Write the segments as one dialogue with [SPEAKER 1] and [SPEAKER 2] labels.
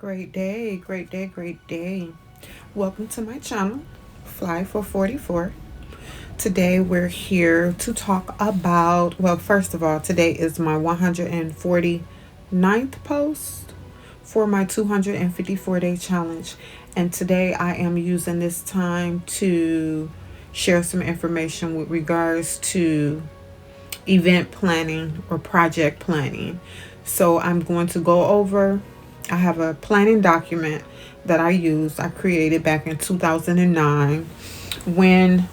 [SPEAKER 1] Great day, great day, great day. Welcome to my channel, Fly for 44. Today we're here to talk about, well, first of all, today is my 149th post for my 254-day challenge. And today I am using this time to share some information with regards to event planning or project planning. So I'm going to go over, I have a planning document that I created back in 2009 when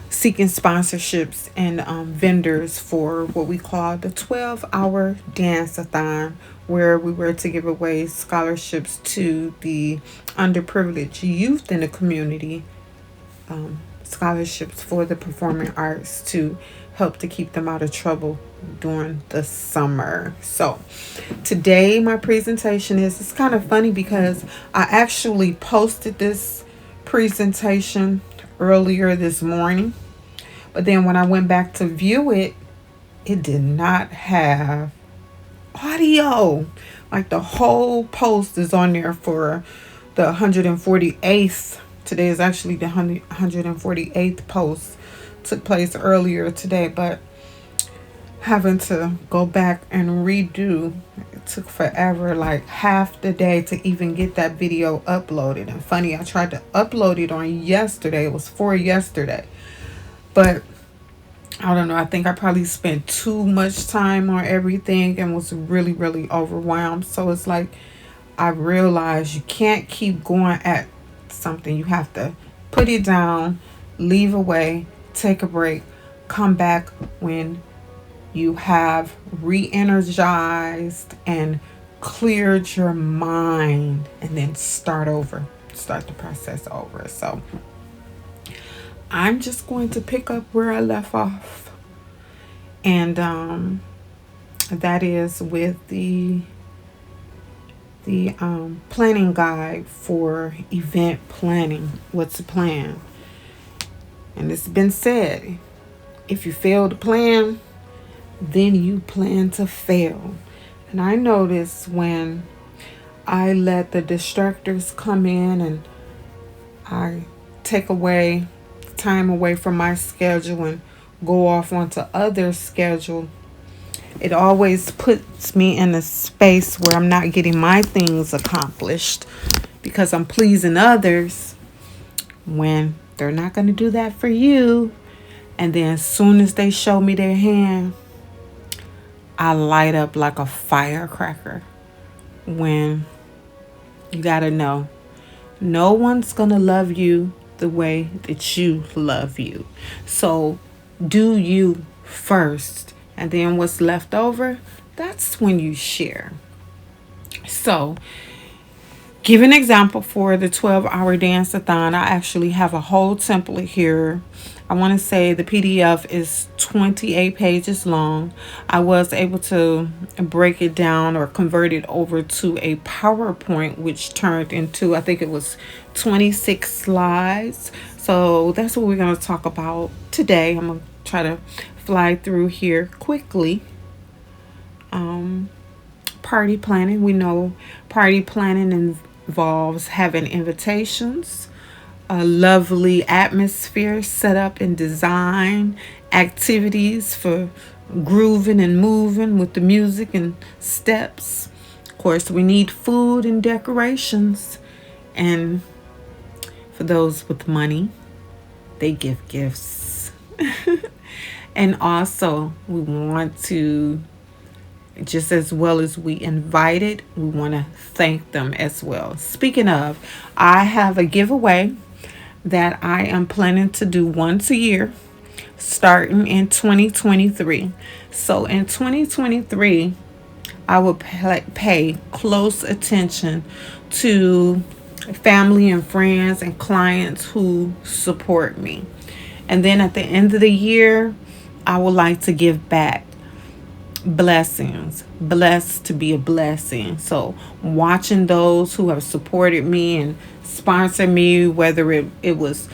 [SPEAKER 1] seeking sponsorships and vendors for what we call the 12-hour dance-a-thon, where we were to give away scholarships to the underprivileged youth in the community, scholarships for the performing arts to help to keep them out of trouble during the summer. So today my presentation is, it's kind of funny because I actually posted this presentation earlier this morning, but then when I went back to view it, it did not have audio. Like the whole post is on there for the 148th. Today is actually the 148th post. Took place earlier today, but having to go back and redo, it took forever, like half the day to even get that video uploaded. And funny, I tried to upload it on yesterday. It was for yesterday, but I don't know. I think I probably spent too much time on everything and was really, really overwhelmed. So it's like I realized you can't keep going at something. You have to put it down, leave away, take a break, come back when you have re-energized and cleared your mind, and then start over, start the process over. So I'm just going to pick up where I left off, and that is with the planning guide for event planning. What's the plan? And it's been said, if you fail to plan, then you plan to fail. And I notice when I let the distractors come in and I take away time away from my schedule and go off onto other schedule, it always puts me in a space where I'm not getting my things accomplished because I'm pleasing others when they're not going to do that for you. And then as soon as they show me their hand, I light up like a firecracker. When you got to know, no one's going to love you the way that you love you. So do you first. And then what's left over, that's when you share. So give an example for the 12-hour dance-a-thon. I actually have a whole template here. I want to say the PDF is 28 pages long. I was able to break it down or convert it over to a PowerPoint, which turned into, I think it was 26 slides. So that's what we're going to talk about today. I'm going to try to fly through here quickly. Party planning. We know party planning involves having invitations, a lovely atmosphere set up and design, activities for grooving and moving with the music and steps. Of course, we need food and decorations. And for those with money, they give gifts. And also, we want to, just as well as we invited, we want to thank them as well. Speaking of, I have a giveaway that I am planning to do once a year starting in 2023. So in 2023, I will pay close attention to family and friends and clients who support me. And then at the end of the year, I would like to give back blessings, blessed to be a blessing. So watching those who have supported me and sponsored me, whether it was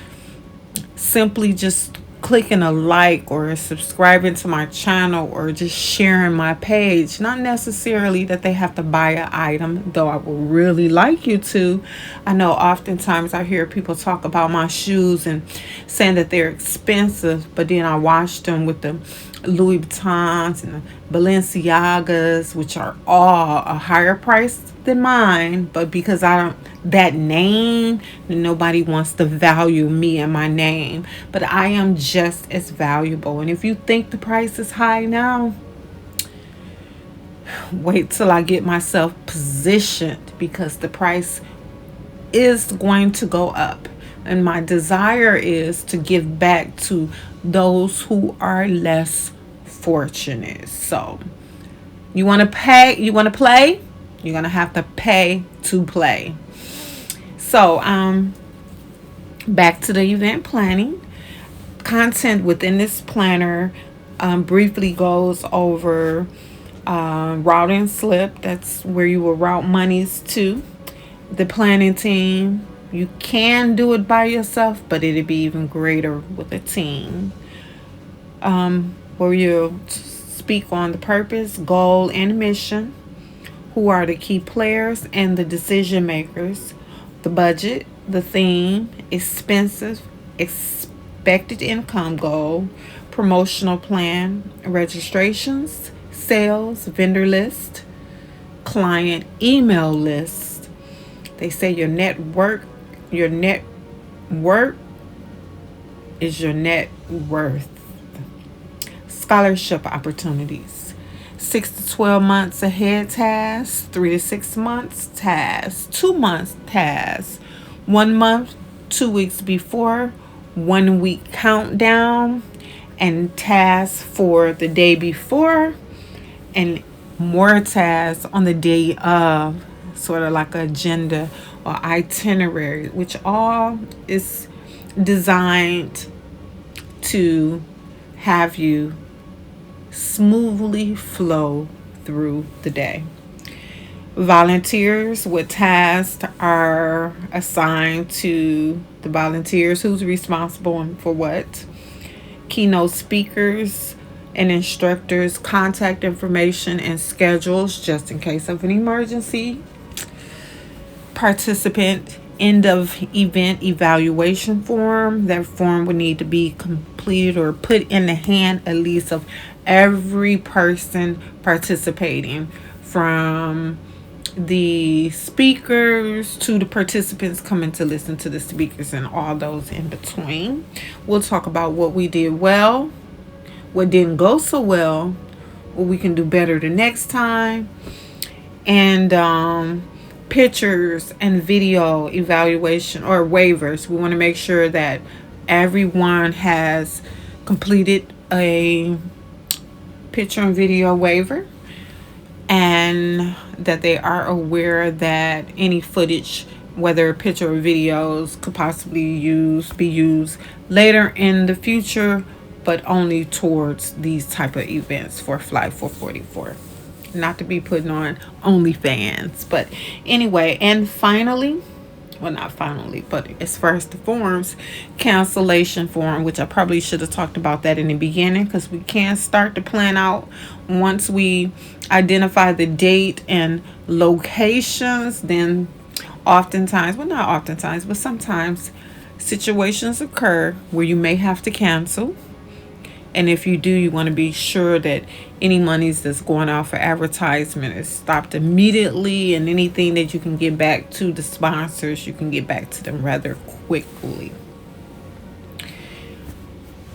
[SPEAKER 1] simply just clicking a like or subscribing to my channel or just sharing my page. Not necessarily that they have to buy an item, though I would really like you to. I know oftentimes I hear people talk about my shoes and saying that they're expensive, but then I watch them with the Louis Vuittons and the Balenciagas, which are all a higher price than mine, but because I don't that name, nobody wants to value me and my name. But I am just as valuable. And if you think the price is high now, wait till I get myself positioned, because the price is going to go up. And my desire is to give back to those who are less fortunate. So you want to pay, you want to play, you're going to have to pay to play. So back to the event planning. Content within this planner briefly goes over route and slip. That's where you will route monies to. The planning team. You can do it by yourself, but it'd be even greater with a team. Where you speak on the purpose, goal, and mission. Who are the key players and the decision makers. The budget, the theme, expenses, expected income goal, promotional plan, registrations, sales, vendor list, client email list. They say your net worth is your net worth. Scholarship opportunities. 6 to 12 months ahead tasks, 3 to 6 months tasks, 2 months tasks, 1 month, 2 weeks before, 1 week countdown, and tasks for the day before, and more tasks on the day of, sort of like an agenda or itinerary, which all is designed to have you smoothly flow through the day. Volunteers with tasks are assigned to the volunteers, who's responsible and for what. Keynote speakers and instructors, contact information and schedules just in case of an emergency. Participant end of event evaluation form. That form would need to be completed or put in the hand at least of every person participating, from the speakers to the participants coming to listen to the speakers and all those in between. We'll talk about what we did well, what didn't go so well, what we can do better the next time, and pictures and video evaluation or waivers. We want to make sure that everyone has completed a picture and video waiver, and that they are aware that any footage, whether picture or videos, could possibly be used later in the future, but only towards these type of events for Flight 444. Not to be putting on OnlyFans. But anyway, and finally, well, not finally, but as far as the forms, cancellation form, which I probably should have talked about that in the beginning, because we can start to plan out once we identify the date and locations. Then oftentimes, well, not oftentimes, but sometimes situations occur where you may have to cancel. And if you do, you want to be sure that any monies that's going out for advertisement is stopped immediately, and anything that you can get back to the sponsors, you can get back to them rather quickly.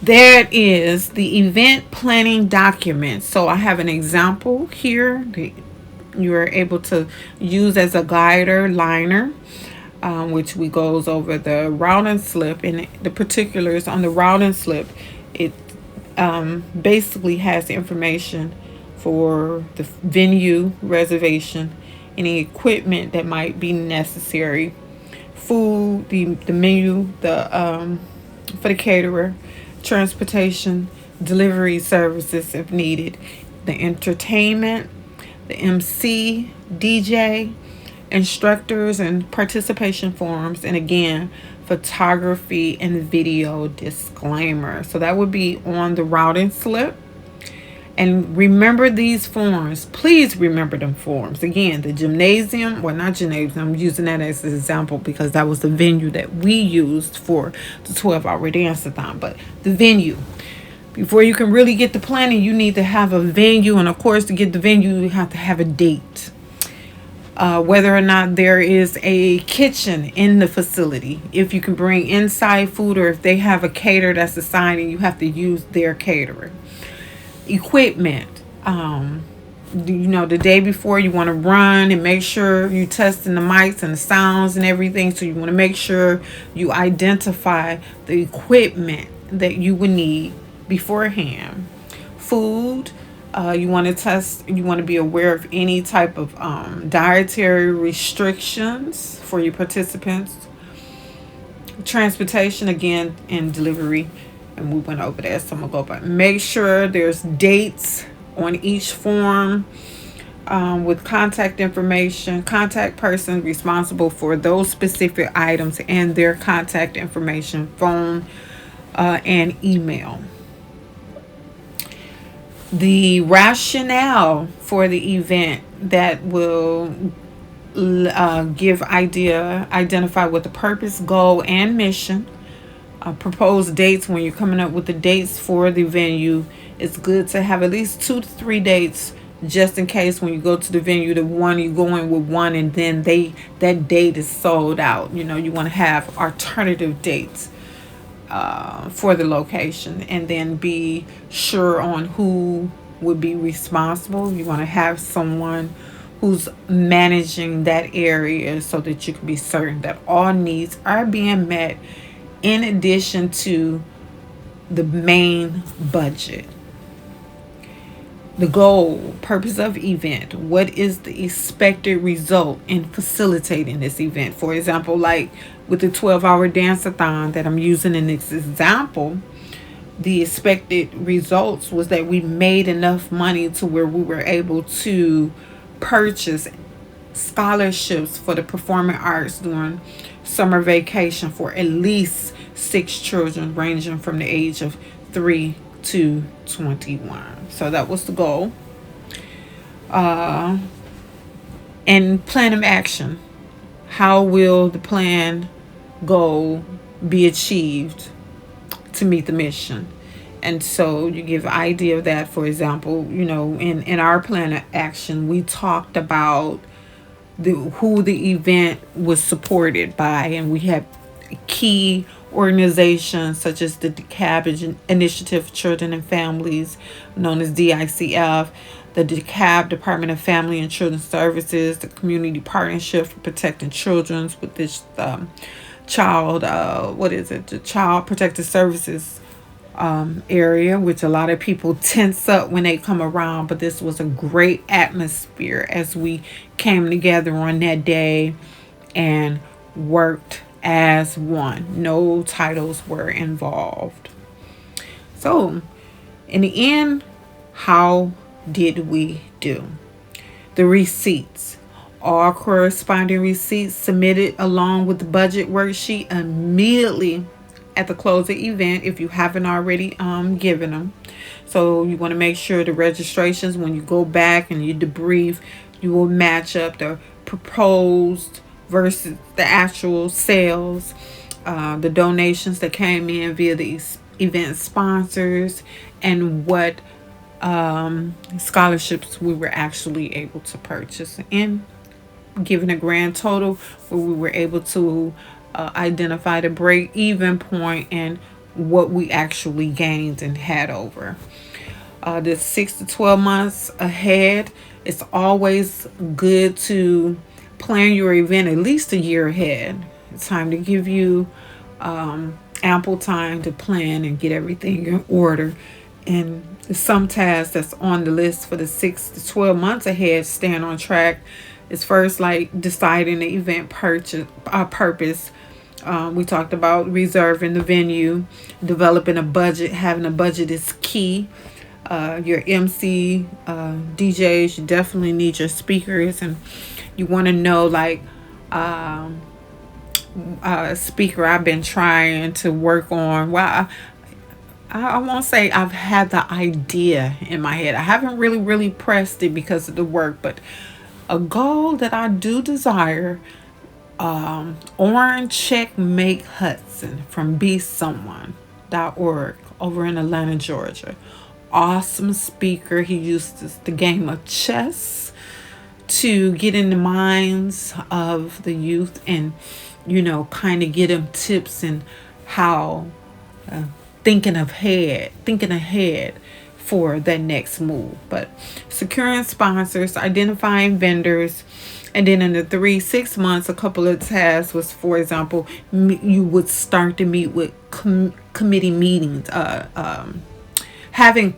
[SPEAKER 1] There is the event planning document. So I have an example here that you are able to use as a guide or liner, which we goes over the route and slip and the particulars on the route and slip. It basically has the information for the venue reservation, any equipment that might be necessary, food, the menu, for the caterer, transportation, delivery services if needed, the entertainment, the MC, DJ, instructors, and participation forms, and again, photography and video disclaimer. So that would be on the routing slip. And remember these forms. Please remember them forms. Again, the gymnasium, well, not gymnasium, I'm using that as an example because that was the venue that we used for the 12-hour dance-a-thon. But the venue, before you can really get the planning, you need to have a venue. And of course, to get the venue, you have to have a date. Whether or not there is a kitchen in the facility, if you can bring inside food, or if they have a caterer that's assigned and you have to use their caterer. Equipment, the day before you want to run and make sure you testing the mics and the sounds and everything. So you want to make sure you identify the equipment that you would need beforehand. Food, you want to test, you want to be aware of any type of dietary restrictions for your participants. Transportation, again, and delivery, and we went over that, so I'm gonna go back. Make sure there's dates on each form, with contact information, contact person responsible for those specific items, and their contact information, phone, and email. The rationale for the event that will identify what the purpose, goal, and mission. Propose dates. When you're coming up with the dates for the venue, it's good to have at least 2 to 3 dates, just in case when you go to the venue, the one you're going with one, and then that date is sold out. You want to have alternative dates for the location, and then be sure on who would be responsible. You want to have someone who's managing that area so that you can be certain that all needs are being met, in addition to the main budget. The goal, purpose of event. What is the expected result in facilitating this event? For example, like with the 12-hour dance-a-thon that I'm using in this example, the expected results was that we made enough money to where we were able to purchase scholarships for the performing arts during summer vacation for at least 6 children, ranging from the age of 3 to 21. So that was the goal. And plan of action. How will the plan goal be achieved to meet the mission? And so you give an idea of that. For example, in our plan of action, we talked about who the event was supported by, and we had key organizations such as the DeKalb Initiative for Children and Families, known as DICF, the DeKalb Department of Family and Children Services, the Community Partnership for Protecting Children with this Child Protective Services area, which a lot of people tense up when they come around. But this was a great atmosphere as we came together on that day and worked as one. No titles were involved. So in the end, how did we do? The receipts. All corresponding receipts submitted along with the budget worksheet immediately at the close of the event, if you haven't already given them. So you want to make sure the registrations, when you go back and you debrief, you will match up the proposed versus the actual sales, the donations that came in via the event sponsors, and what scholarships we were actually able to purchase, and given a grand total where we were able to identify the break-even point and what we actually gained and had over. The 6 to 12 months ahead, it's always good to plan your event at least a year ahead. It's time to give you ample time to plan and get everything in order. And some tasks that's on the list for the 6 to 12 months ahead, staying on track, is first, like, deciding the event purpose. We talked about reserving the venue, developing a budget. Having a budget is key. Your MC, DJs, you definitely need your speakers, and you want to know, like, speaker I've been trying to work on. Well, I won't say I've had the idea in my head. I haven't really pressed it because of the work, but a goal that I do desire. Orange Checkmate Hudson from BeSomeone.org over in Atlanta, Georgia. Awesome speaker. He uses the game of chess to get in the minds of the youth and, kind of get them tips and how thinking ahead for that next move. But securing sponsors, identifying vendors, and then in the 3-6 months, a couple of tasks was, for example, you would start to meet with committee meetings, having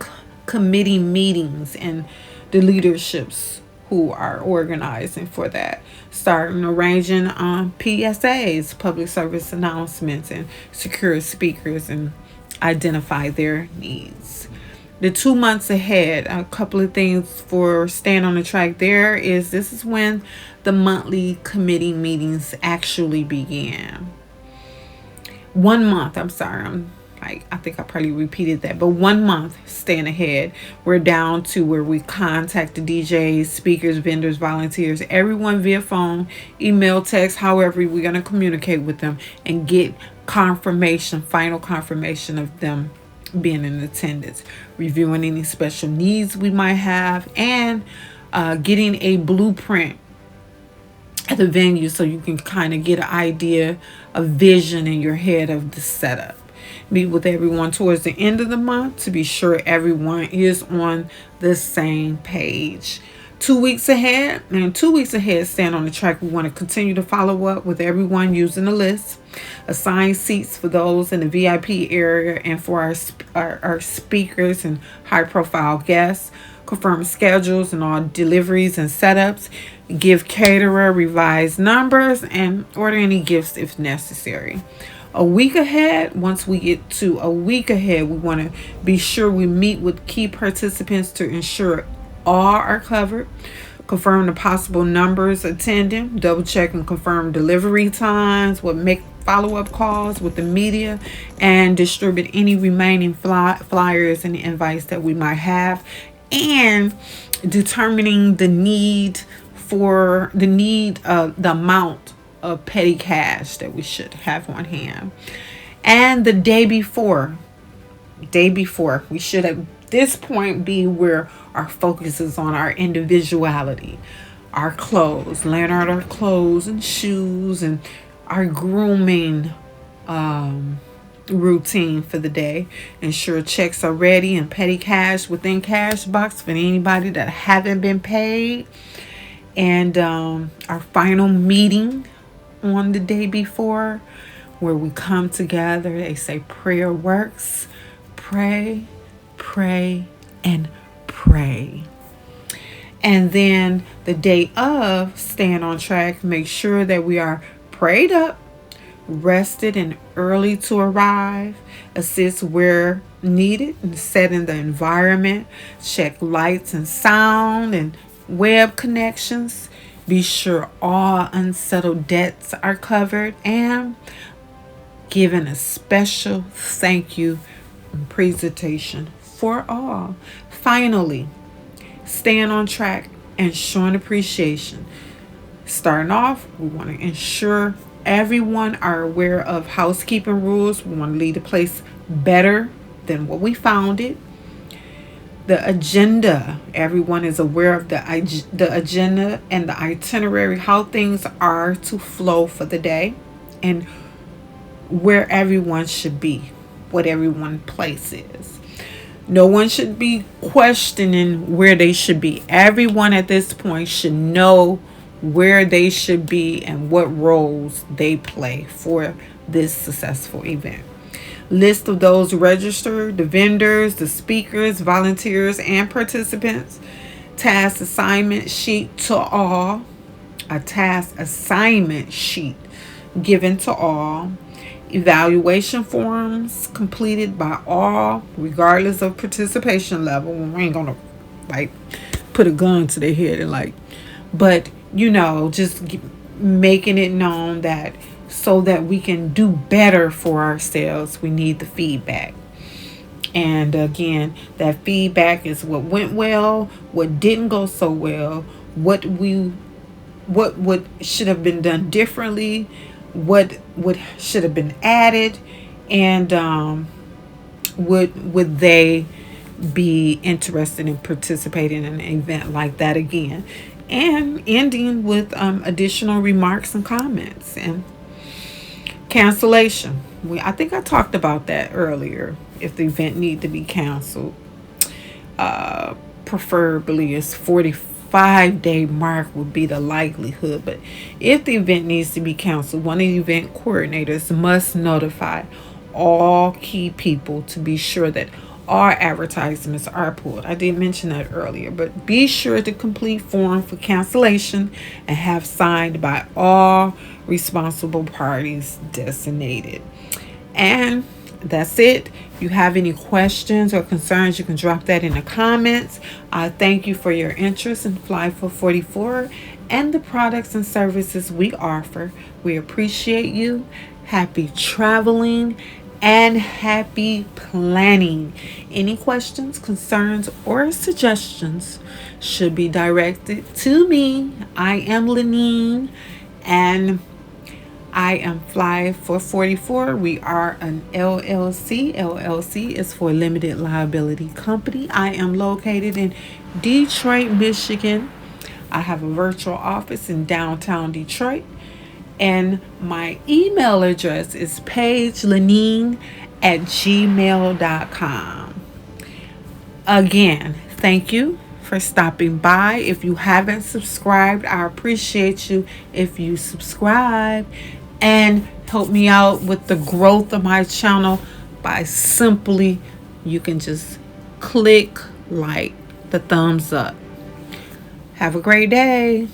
[SPEAKER 1] committee meetings and the leaderships who are organizing for that. Starting arranging PSAs, public service announcements, and secure speakers and identify their needs. The 2 months ahead, a couple of things for staying on the track there is this is when the monthly committee meetings actually began. 1 month, I'm sorry, I think I probably repeated that, but 1 month staying ahead. We're down to where we contact the DJs, speakers, vendors, volunteers, everyone via phone, email, text, however we're going to communicate with them and get final confirmation of them being in attendance, reviewing any special needs we might have, and getting a blueprint at the venue so you can kind of get an idea, a vision in your head of the setup. Meet with everyone towards the end of the month to be sure everyone is on the same page. 2 weeks ahead, stand on the track. We want to continue to follow up with everyone using the list, assign seats for those in the VIP area and for our speakers and high profile guests, confirm schedules and all deliveries and setups, give caterer revised numbers, and order any gifts if necessary. A week ahead, once we get to a week ahead, we want to be sure we meet with key participants to ensure all are covered, confirm the possible numbers attending, double check and confirm delivery times, make follow-up calls with the media, and distribute any remaining flyers and invites that we might have, and determining the amount of petty cash that we should have on hand. And the day before, we should at this point be where our focus is on our individuality, our clothes, laying out our clothes and shoes, and our grooming routine for the day. Ensure checks are ready and petty cash within cash box for anybody that haven't been paid. And our final meeting on the day before, where we come together. They say prayer works. Pray, and pray. And then the day of, staying on track, make sure that we are prayed up, rested, and early to arrive. Assist where needed and set in the environment. Check lights and sound and web connections. Be sure all unsettled debts are covered, and giving a special thank you presentation for all. Finally, staying on track and showing appreciation. Starting off, we want to ensure everyone are aware of housekeeping rules. We want to leave the place better than what we found it. The agenda, everyone is aware of the agenda and the itinerary, how things are to flow for the day, and where everyone should be, what everyone's place is. No one should be questioning where they should be. Everyone at this point should know where they should be and what roles they play for this successful event. List of those registered, the vendors, the speakers, volunteers, and participants. Task assignment sheet to all. A task assignment sheet given to all. Evaluation forms completed by all, regardless of participation level. We ain't gonna put a gun to their head and but just making it known that so that we can do better for ourselves. We need the feedback. And again, that feedback is what went well, what didn't go so well, what should have been done differently, what should have been added, and would they be interested in participating in an event like that again, and ending with additional remarks and comments. And cancellation, I think I talked about that earlier. If the event need to be canceled, preferably it's 45-day mark would be the likelihood. But if the event needs to be canceled, one of the event coordinators must notify all key people to be sure that all advertisements are pulled. I did mention that earlier, but be sure to complete form for cancellation and have signed by all responsible parties designated. And that's it. If you have any questions or concerns, you can drop that in the comments. I thank you for your interest in Fly for 44 and the products and services we offer. We appreciate you. Happy traveling and happy planning. Any questions, concerns, or suggestions should be directed to me. I am Lenine, and I am Fly for 44. We are an LLC. LLC is for Limited Liability Company. I am located in Detroit, Michigan. I have a virtual office in downtown Detroit. And my email address is pagelenine@gmail.com. Again, thank you for stopping by. If you haven't subscribed, I appreciate you if you subscribe and help me out with the growth of my channel by simply, you can just click like the thumbs up. Have a great day.